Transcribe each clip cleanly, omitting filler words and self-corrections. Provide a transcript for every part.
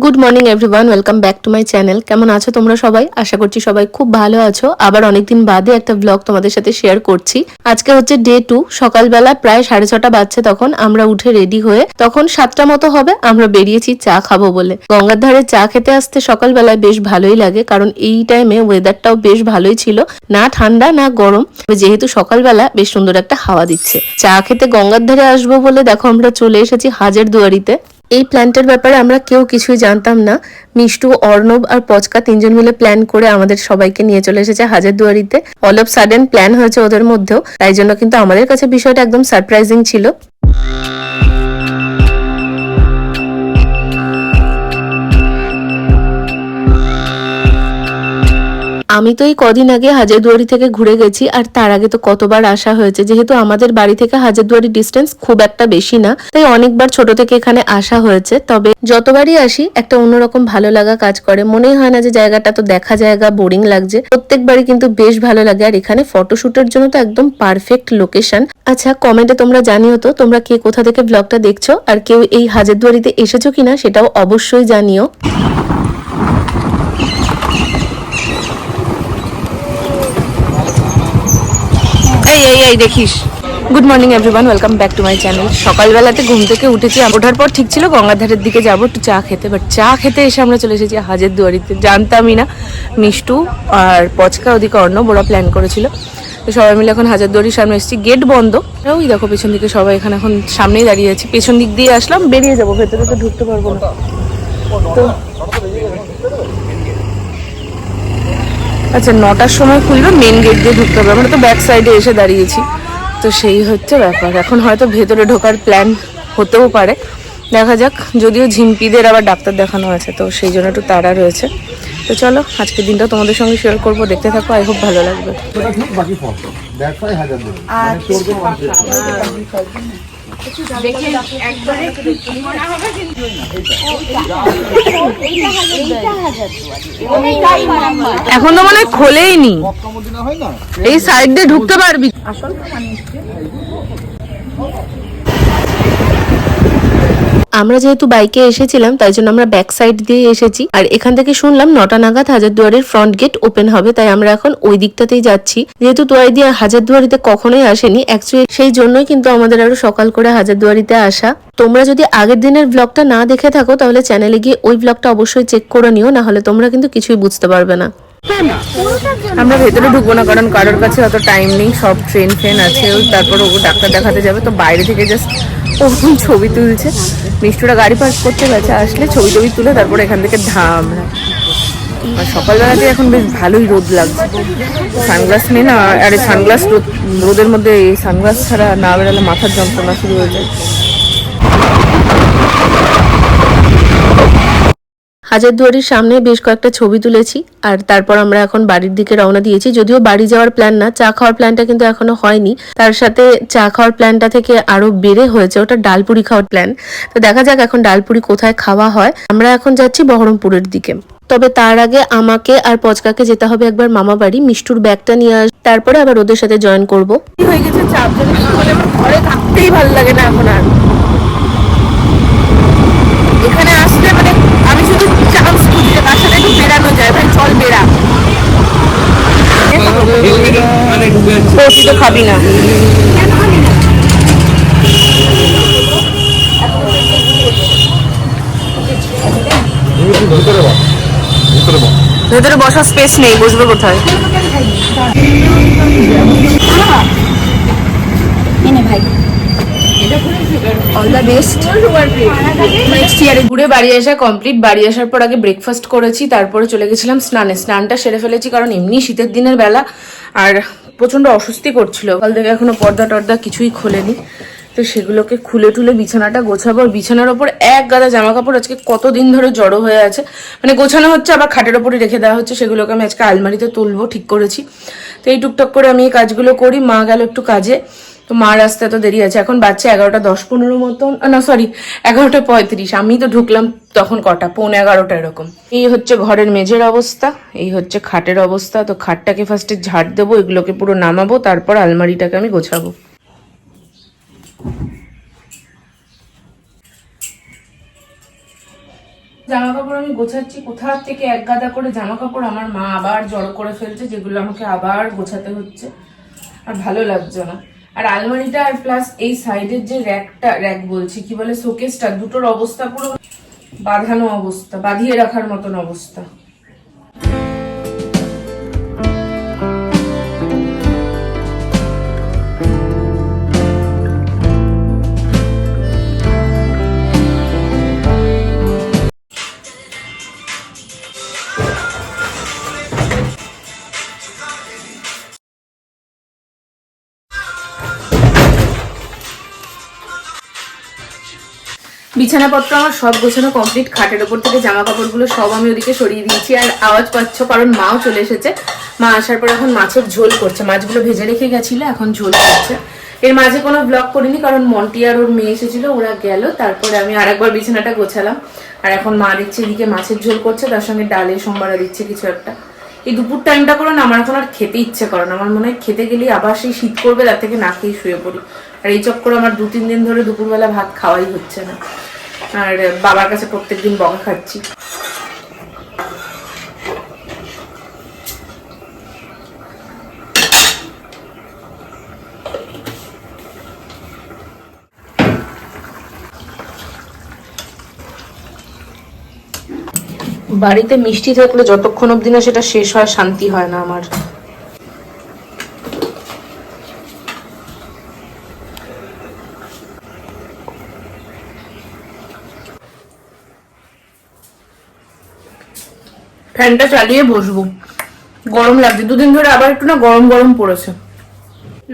Good morning everyone, welcome back to my channel. কেমন আছো তোমরা সবাই? আশা করছি সবাই খুব ভালো আছো। আবার অনেকদিন বাদে একটা ব্লগ তোমাদের সাথে শেয়ার করছি। আজকে হচ্ছে ডে 2। সকালবেলা প্রায় 6:30 বাজছে তখন আমরা উঠে রেডি হয়ে, তখন 7টা মতো হবে, আমরা বেরিয়েছি চা খাবো বলে। গঙ্গার ধারে চা খেতে আসতে সকালবেলায় বেশ ভালোই লাগে, কারণ এই টাইমে ওয়েদারটাও বেশ ভালোই ছিল, না ঠান্ডা না গরম, যেহেতু সকালবেলা বেশ সুন্দর একটা হাওয়া দিচ্ছে। চা খেতে গঙ্গার ধারে আসবো বলে দেখো আমরা চলে এসেছি হাজারদুয়ারিতে। এই প্ল্যানটার ব্যাপারে আমরা কেউ কিছুই জানতাম না। মিষ্টু, অর্ণব আর পচকা 3জন মিলে প্ল্যান করে আমাদের সবাইকে নিয়ে চলে এসেছে হাজারদুয়ারিতে। অল অফ সাডেন প্ল্যান হয়েছে ওদের মধ্যেও, তাই জন্য কিন্তু আমাদের কাছে বিষয়টা একদম সারপ্রাইজিং ছিল। আমি তো এই কদিন আগে হাজারদুয়ারি থেকে ঘুরে গেছি, আর তার আগে তো কতবার আসা হয়েছে। যেহেতু আমাদের বাড়ি থেকে হাজারদুয়ারি ডিস্টেন্স খুব একটা বেশি না, তাই অনেকবার ছোট থেকে এখানে আসা হয়েছে। তবে যতবারই আসি একটা অন্যরকম ভালো লাগা কাজ করে, মনেই হয় না যে জায়গাটা তো দেখা জায়গা, বোরিং লাগছে। প্রত্যেকবারই কিন্তু বেশ ভালো লাগে, আর এখানে ফটোশুটের জন্য তো একদম পারফেক্ট লোকেশন। আচ্ছা, কমেন্টে তোমরা জানিও তো তোমরা কে কোথা থেকে ব্লগটা দেখছো, আর কেউ এই হাজারদুয়ারিতে এসেছো কিনা সেটাও অবশ্যই জানিও। এই দেখিস। Good morning everyone, welcome back to my channel. সকালবেলাতে ঘুম থেকে উঠেছি, ওঠার পর ঠিক ছিল গঙ্গার ধারের দিকে যাবো একটু চা খেতে, বাট চা খেতে এসে আমরা চলে এসেছি হাজারদুয়ারিতে। জানতামই না। মিষ্টু আর পচকা, ওদিকে অর্ণব, ওরা প্ল্যান করেছিল। তো সবাই মিলে এখন হাজারদুয়ারির সামনে এসেছি। গেট বন্ধ, ওই দেখো পেছন দিকে সবাই এখানে এখন সামনেই দাঁড়িয়ে আছি। পেছন দিক দিয়ে আসলাম, বেরিয়ে যাবো, ভেতরে তো ঢুকতে পারবো না। তো আচ্ছা, 9টার সময় খুলবে, মেন গেট দিয়ে ঢুকতে হবে। আমরা তো ব্যাক সাইডে এসে দাঁড়িয়েছি, তো সেই হচ্ছে ব্যাপার। এখন হয়তো ভেতরে ঢোকার প্ল্যান হতেও পারে, দেখা যাক। যদিও ঝিম্পিদের আবার ডাক্তার দেখানো আছে, তো সেই জন্য একটু তাড়া রয়েছে। তো চলো, আজকের দিনটা তোমাদের সঙ্গে শেয়ার করবো, দেখতে থাকো, আই হোপ ভালো লাগবে। এখন তো মানে খোলেই নি, এই সাইড দিয়ে ঢুকতে পারবি। আমরা যেহেতু বাইকে এসেছিলাম, তাই জন্য আমরা ব্যাক সাইড দিয়ে এসেছি। আর এখান থেকে শুনলাম 9টা নাগাদ হাজারদুয়ারির ফ্রন্ট গেট ওপেন হবে, তাই আমরা এখন ওই দিকটাতেই যাচ্ছি। যেহেতু তোয়াইদিয়া হাজারদুয়ারিতে কখনোই আসেনি অ্যাকচুয়ালি, সেই জন্যই কিন্তু আমাদের আরো সকাল করে হাজারদুয়ারিতে আসা। তোমরা যদি আগের দিনের ব্লগটা না দেখে থাকো, তাহলে চ্যানেলে গিয়ে ওই ব্লগটা অবশ্যই চেক করে নিও, না হলে তোমরা কিন্তু কিছুই বুঝতে পারবে না। আমরা ভেতরে ঢুকবো না, কারণ কারোর কাছে অত টাইম নেই, সব ট্রেন আছে। ওই তারপর ও ডাক্তার দেখাতে যাবে, তো বাইরে থেকে জাস্ট ওরকম ছবি তুলছে। মিষ্টুরা গাড়ি পার্ক করতে গেছে, আসলে ছবি টবি তুলে তারপর এখান থেকে আমরা। আর সকালবেলাতে এখন বেশ ভালোই রোদ লাগছে, সানগ্লাস নেই না। আর এই সানগ্লাস রোদের মধ্যে, এই সানগ্লাস ছাড়া না বেরোলে মাথার যন্ত্রণা শুরু হয়ে যায়। হাজারদুয়ারির সামনে বেশ কয়েকটা ছবি তুলেছি, আর তারপর আমরা এখন বাড়ির দিকে রওনা দিয়েছি। যদিও বাড়ি যাওয়ার প্ল্যান না, চা খাওয়ার প্ল্যানটা কিন্তু এখনো হয়নি। তার সাথে চা খাওয়ার প্ল্যানটা থেকে আরো বেড়ে হয়েছে ওটা ডালপুরি খাওয়ার প্ল্যান। তো দেখা যাক এখন ডালপুরি কোথায় খাওয়া হয়। আমরা এখন যাচ্ছি বহরমপুরের দিকে। তবে তার আগে আমাকে আর পচকাকে যেতে হবে একবার মামা বাড়ি, মিষ্টুর ব্যাগটা নিয়ে তারপরে আবার ওদের সাথে জয়েন করবো। হয়ে গেছে চাপ, ঘরে থাকতেই ভালো লাগে না এখন আর। এখানে আসলে মানে আমি শুধু চান্স খুঁজি যে তার সাথে একটু বেড়ানো যায়। ভাই চল বেড়া, তো খাবি না। ভেতরে বসার স্পেস নেই, বসবে কোথায়? ঘুরে বাড়ি আসা কমপ্লিট। বাড়ি আসার পর আগে ব্রেকফাস্ট করেছি, তারপরে চলে গেছিলাম স্নানে। স্নানটা সেরে ফেলেছি, কারণ এমনি শীতের দিনের বেলা আর প্রচন্ড অস্বস্তি করছিল। কাল থেকে এখনো পর্দা টর্দা কিছুই খোলেনি, তো সেগুলোকে খুলে টুলে বিছানাটা গোছাবো। বিছানার ওপর এক গাদা জামা কাপড় আজকে কতদিন ধরে জড়ো হয়ে আছে, মানে গোছানো হচ্ছে আবার খাটের ওপরে রেখে দেওয়া হচ্ছে। সেগুলোকে আমি আজকে আলমারিতে তুলবো, ঠিক করেছি। তো এই টুকটাক করে আমি এই কাজগুলো করি। মা গেল একটু কাজে, তো মার আসতে তো দেরি আছে। এখন বাচ্চা 11:10-15 মতন, না সরি 11:35। আমি তো ঢুকলাম তখন কটা, 11:15 এরকম। এই হচ্ছে ঘরের মেঝের অবস্থা, এই হচ্ছে খাটের অবস্থা। তো খাটটাকে ফার্স্টে ঝাড় দেবো, এগুলোকে পুরো নামাবো, তারপর আলমারিটাকে আমি গোছাবো। জামা কাপড় আমি গোছাচ্ছি, কোথা থেকে এক গাদা করে জামা কাপড় আমার মা আবার জড়ো করে ফেলছে, যেগুলো আমাকে আবার গোছাতে হচ্ছে, আর ভালো লাগছে না। আর আলমারিটা আর প্লাস এই সাইডের যে র্যাক বলছি কি বলে শোকেসটা, দুটোর অবস্থা পুরো বাঁধানো অবস্থা, বাঁধিয়ে রাখার মতন অবস্থা। বিছানাপত্র আমার সব গোছানো কমপ্লিট, খাটের ওপর থেকে জামা কাপড়গুলো সব আমি ওদিকে সরিয়ে দিয়েছি। আর আওয়াজ পাচ্ছ কারণ মাও চলে এসেছে। মা আসার পর এখন মাছের ঝোল করছে, মাছগুলো ভেজে রেখে গেছিল, এখন ঝোল করছে। এর মাঝে কোনো ব্লগ করিনি কারণ মন্টি আর ওর মেয়ে এসেছিল, ওরা গেল, তারপরে আমি আরেকবার বিছানাটা গোছালাম। আর এখন মা দিচ্ছে এদিকে মাছের ঝোল করছে, তার সঙ্গে ডালে সোমবারা দিচ্ছে কিছু একটা। এই দুপুর টাইমটা করে না আমার এখন আর খেতে ইচ্ছে করে না, আমার মনে হয় খেতে গেলেই আবার সেই শীত করবে, তার থেকে না খেয়ে শুয়ে পড়ি। আর এই চক্করে আমার 2-3 দিন ধরে দুপুরবেলা ভাত খাওয়াই হচ্ছে না, আর বাবার কাছে প্রত্যেকদিন বকা খাচ্ছি। বাড়িতে মিষ্টি থাকলে যতক্ষণ অবধি না সেটা শেষ হয় শান্তি হয় না আমার। ফ্যানটা চালিয়ে বসবো, গরম লাগছে। 2 দিন ধরে আবার একটু না গরম গরম পড়েছে।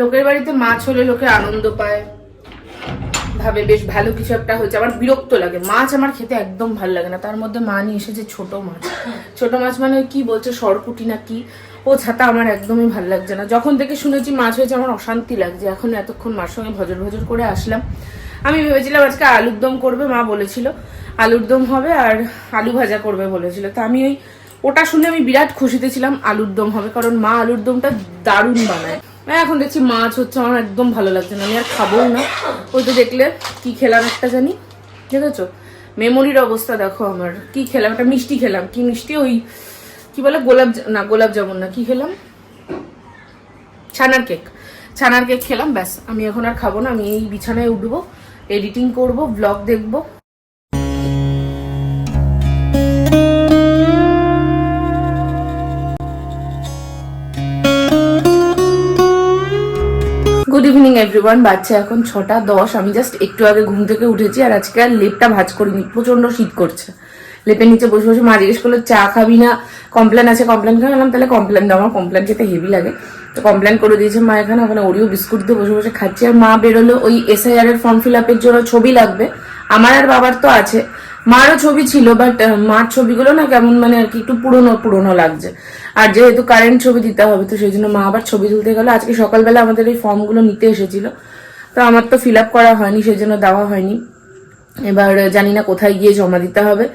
লোকের বাড়িতে মাছ হলে লোকে আনন্দ পায়, ভাবে বেশ ভালো কিছু একটা হয়েছে। আমার বিরক্ত লাগে, মাছ আমার খেতে একদম ভালো লাগে না। তার মধ্যে মা নিয়ে এসেছে ছোট মাছ, ছোট মাছ মানে কি বলছে সরপুটি না কি, ও ছাতা আমার একদমই ভালো লাগছে না। যখন থেকে শুনেছি মাছ হয়েছে আমার অশান্তি লাগছে। এখন এতক্ষণ মার সঙ্গে ভজর ভজর করে আসলাম। আমি ভেবেছিলাম আজকে আলুর দম করবে, মা বলেছিল আলুর দম হবে আর আলু ভাজা করবে বলেছিল। তো আমি ওটা শুনে আমি বিরাট খুশিতে ছিলাম আলুর দম হবে, কারণ মা আলুর দমটা দারুণ বানায়। এখন দেখছি মাছ হচ্ছে, আমার একদম ভালো লাগছে না, আমি আর খাবোও না। ওই তো দেখলে কি খেলাম একটা জানি, দেখেছো মেমোরির অবস্থা দেখো আমার। কি খেলাম, একটা মিষ্টি খেলাম, কি মিষ্টি ওই কি বলে গোলাপ জামুন না কি খেলাম, ছানার কেক খেলাম। ব্যাস, আমি এখন আর খাবো না। আমি এই বিছানায় উঠবো, এডিটিং করব, ব্লগ দেখবো। Good evening everyone. বাচ্চা এখন 6:10। আমি জাস্ট একটু আগে ঘুম থেকে উঠেছি। আর আজকে আর লেপটা ভাঁজ করিনি, প্রচন্ড শীত করছে। লেপের নিচে বসে বসে মা জিজ্ঞেস করলো চা খাবি না, কমপ্লেন আছে, কমপ্লেন করে গেলাম, তাহলে কমপ্লেন দাও। আমার কমপ্লেন খেতে হেভি লাগে, তো কমপ্লেন করে দিয়েছে মা। ওখানে ওরিও বিস্কুট দিয়ে বসে বসে খাচ্ছি। আর মা বেরোলো ওই SIR এর ফর্ম ফিল আপের জন্য ছবি লাগবে, আমার আর বাবার তো আছে, মারও ছবি ছিল, বাট মার ছবিগুলো না কেমন মানে আর কি একটু পুরনো লাগছে। আর যেহেতু কারেন্ট ছবি দিতে হবে, তো সেই জন্য মা আবার ছবি তুলতে গেল। আজকে সকালবেলা আমাদের এই ফর্মগুলো নিতে এসেছিল, তো আমার তো ফিল আপ করা হয়নি, সেই জন্য দেওয়া হয়নি। এবার জানি না কোথায় গিয়ে জমা দিতে হবে,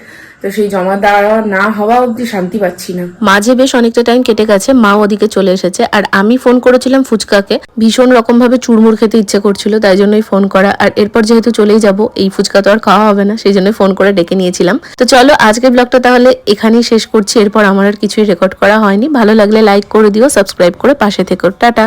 তো সেই জমা দেওয়া না হওয়া অব্দি শান্তি পাচ্ছি না। মাঝে বেশ অনেকটা টাইম কেটে গেছে, মা ওদিকে চলে এসেছে। আর আমি ফোন করেছিলাম ফুচকাকে, ভীষণ রকম ভাবে চুরমুর খেতে ইচ্ছে করছিল, তাই জন্যই ফোন করা। আর এরপর যেহেতু চলেই যাব, এই ফুচকা তো আর খাওয়া হবে না, সেই জন্য ফোন করে ডেকে নিয়েছিলাম। তো চলো আজকের ব্লগটা তাহলে এখানেই শেষ করছি। এরপর আমার আর কিছুই রেকর্ড করা হয়নি। ভালো লাগলে লাইক করে দিও, সাবস্ক্রাইব করে পাশে থেকো। টাটা।